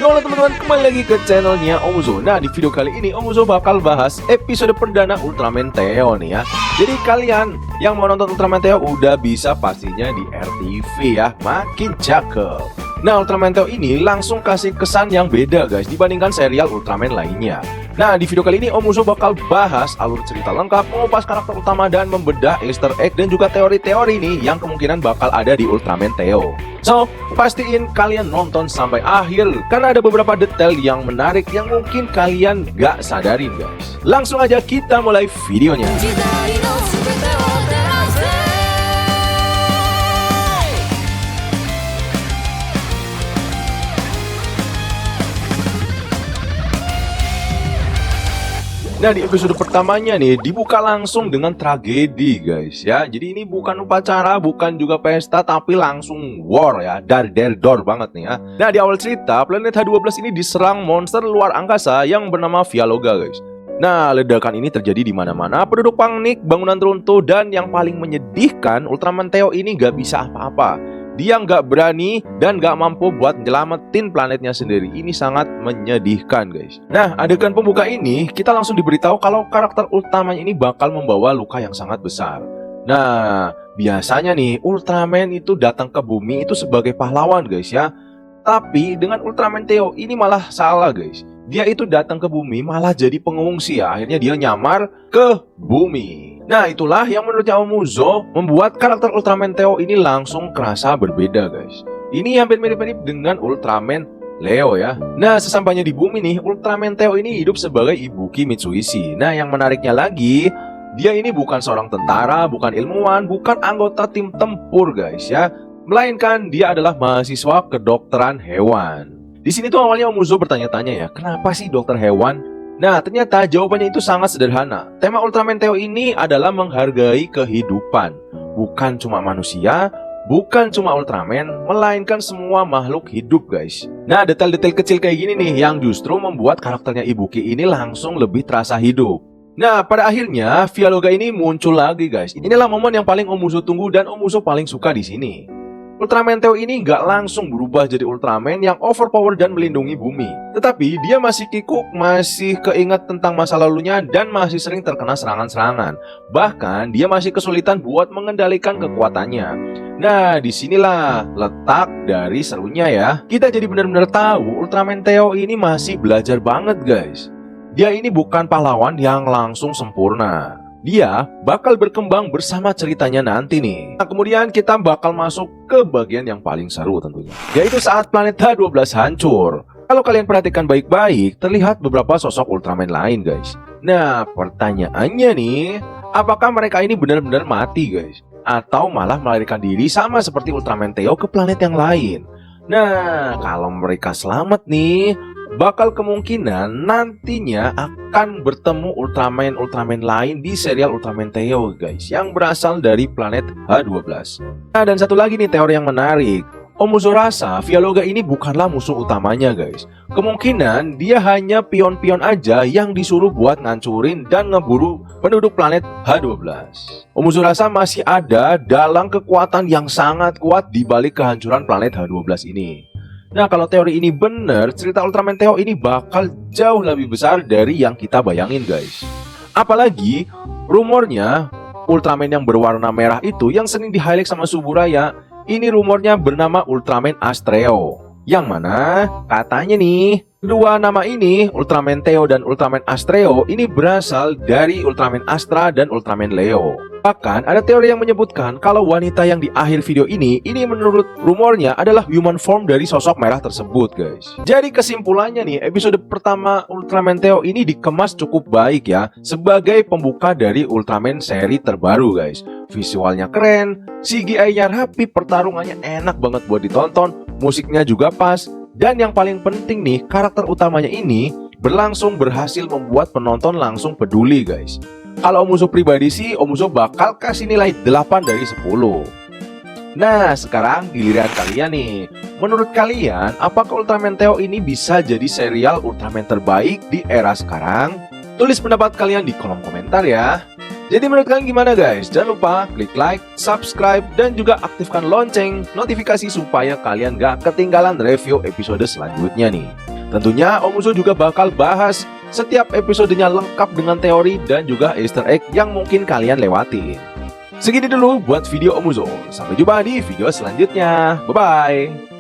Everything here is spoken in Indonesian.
Halo teman-teman, kembali lagi ke channelnya Omuzo. Nah, di video kali ini Omuzo bakal bahas episode perdana Ultraman Theo nih ya. Jadi kalian yang mau nonton Ultraman Theo udah bisa pastinya di RTV ya. Makin cakep. Nah, Ultraman Theo ini langsung kasih kesan yang beda guys dibandingkan serial Ultraman lainnya. Nah, di video kali ini Omuzo bakal bahas alur cerita lengkap, mengupas karakter utama, dan membedah easter egg dan juga teori-teori nih yang kemungkinan bakal ada di Ultraman Theo. So, pastiin kalian nonton sampai akhir karena ada beberapa detail yang menarik yang mungkin kalian gak sadarin guys. Langsung aja kita mulai videonya. Nah, di episode pertamanya nih dibuka langsung dengan tragedi guys ya. Jadi ini bukan upacara, bukan juga pesta, tapi langsung war ya. Dar-der-dor banget nih ya. Nah, di awal cerita planet H12 ini diserang monster luar angkasa yang bernama Vialoga guys. Nah, ledakan ini terjadi di mana-mana, penduduk panik, bangunan runtuh, dan yang paling menyedihkan Ultraman Theo ini gak bisa apa-apa. Dia nggak berani dan nggak mampu buat nyelamatin planetnya sendiri. Ini sangat menyedihkan guys. Nah, adegan pembuka ini kita langsung diberitahu kalau karakter utamanya ini bakal membawa luka yang sangat besar. Nah, biasanya nih Ultraman itu datang ke bumi itu sebagai pahlawan guys ya. Tapi dengan Ultraman Theo ini malah salah guys. Dia itu datang ke bumi malah jadi pengungsi ya. Akhirnya dia nyamar ke bumi. Nah, itulah yang menurutnya Omuzo membuat karakter Ultraman Theo ini langsung kerasa berbeda guys. Ini hampir mirip-mirip dengan Ultraman Leo ya. Nah, sesampainya di bumi nih, Ultraman Theo ini hidup sebagai Ibuki Mitsuishi. Nah, yang menariknya lagi, dia ini bukan seorang tentara, bukan ilmuwan, bukan anggota tim tempur guys ya. Melainkan dia adalah mahasiswa kedokteran hewan. Di sini tuh awalnya Omuzo bertanya-tanya ya, kenapa sih dokter hewan? Nah, ternyata jawabannya itu sangat sederhana. Tema Ultraman Theo ini adalah menghargai kehidupan. Bukan cuma manusia, bukan cuma Ultraman, melainkan semua makhluk hidup guys. Nah, detail-detail kecil kayak gini nih yang justru membuat karakternya Ibuki ini langsung lebih terasa hidup. Nah, pada akhirnya Vialoga ini muncul lagi guys. Inilah momen yang paling Omuzo tunggu dan Omuzo paling suka di sini. Ultraman Theo ini nggak langsung berubah jadi Ultraman yang overpower dan melindungi bumi. Tetapi dia masih kikuk, masih keinget tentang masa lalunya, dan masih sering terkena serangan-serangan. Bahkan dia masih kesulitan buat mengendalikan kekuatannya. Nah, disinilah letak dari serunya ya. Kita jadi benar-benar tahu Ultraman Theo ini masih belajar banget guys. Dia ini bukan pahlawan yang langsung sempurna. Dia bakal berkembang bersama ceritanya nanti nih. Nah, kemudian kita bakal masuk ke bagian yang paling seru tentunya, yaitu saat planet H12 hancur. Kalau kalian perhatikan baik-baik, terlihat beberapa sosok Ultraman lain guys. Nah, pertanyaannya nih, apakah mereka ini benar-benar mati guys? Atau malah melarikan diri sama seperti Ultraman Theo ke planet yang lain? Nah, kalau mereka selamat nih, bakal kemungkinan nantinya akan bertemu Ultraman lain di serial Ultraman Theo guys, yang berasal dari planet H12. Nah, dan satu lagi nih teori yang menarik. Omuzo rasa Vialoga ini bukanlah musuh utamanya guys. Kemungkinan dia hanya pion-pion aja yang disuruh buat ngancurin dan ngeburu penduduk planet H12. Omuzo rasa masih ada dalam kekuatan yang sangat kuat di balik kehancuran planet H12 ini. Nah, kalau teori ini benar, cerita Ultraman Theo ini bakal jauh lebih besar dari yang kita bayangin guys. Apalagi rumornya Ultraman yang berwarna merah itu yang sering di-highlight sama Suburaya, ini rumornya bernama Ultraman Astreo. Yang mana katanya nih, kedua nama ini, Ultraman Theo dan Ultraman Astreo, ini berasal dari Ultraman Astra dan Ultraman Leo. Bahkan ada teori yang menyebutkan kalau wanita yang di akhir video ini menurut rumornya adalah human form dari sosok merah tersebut guys. Jadi kesimpulannya nih, episode pertama Ultraman Theo ini dikemas cukup baik ya, sebagai pembuka dari Ultraman seri terbaru guys. Visualnya keren, CGI-nya rapi, pertarungannya enak banget buat ditonton, musiknya juga pas, dan yang paling penting nih, karakter utamanya ini berhasil membuat penonton langsung peduli guys. Kalau Omuzo pribadi sih, Omuzo bakal kasih nilai 8 dari 10. Nah, sekarang giliran kalian nih. Menurut kalian, apakah Ultraman Theo ini bisa jadi serial Ultraman terbaik di era sekarang? Tulis pendapat kalian di kolom komentar ya. Jadi menurut kalian gimana guys? Jangan lupa klik like, subscribe, dan juga aktifkan lonceng notifikasi supaya kalian gak ketinggalan review episode selanjutnya nih. Tentunya Om Uzo juga bakal bahas setiap episodenya lengkap dengan teori dan juga easter egg yang mungkin kalian lewatin. Segini dulu buat video Om Uzo. Sampai jumpa di video selanjutnya. Bye-bye.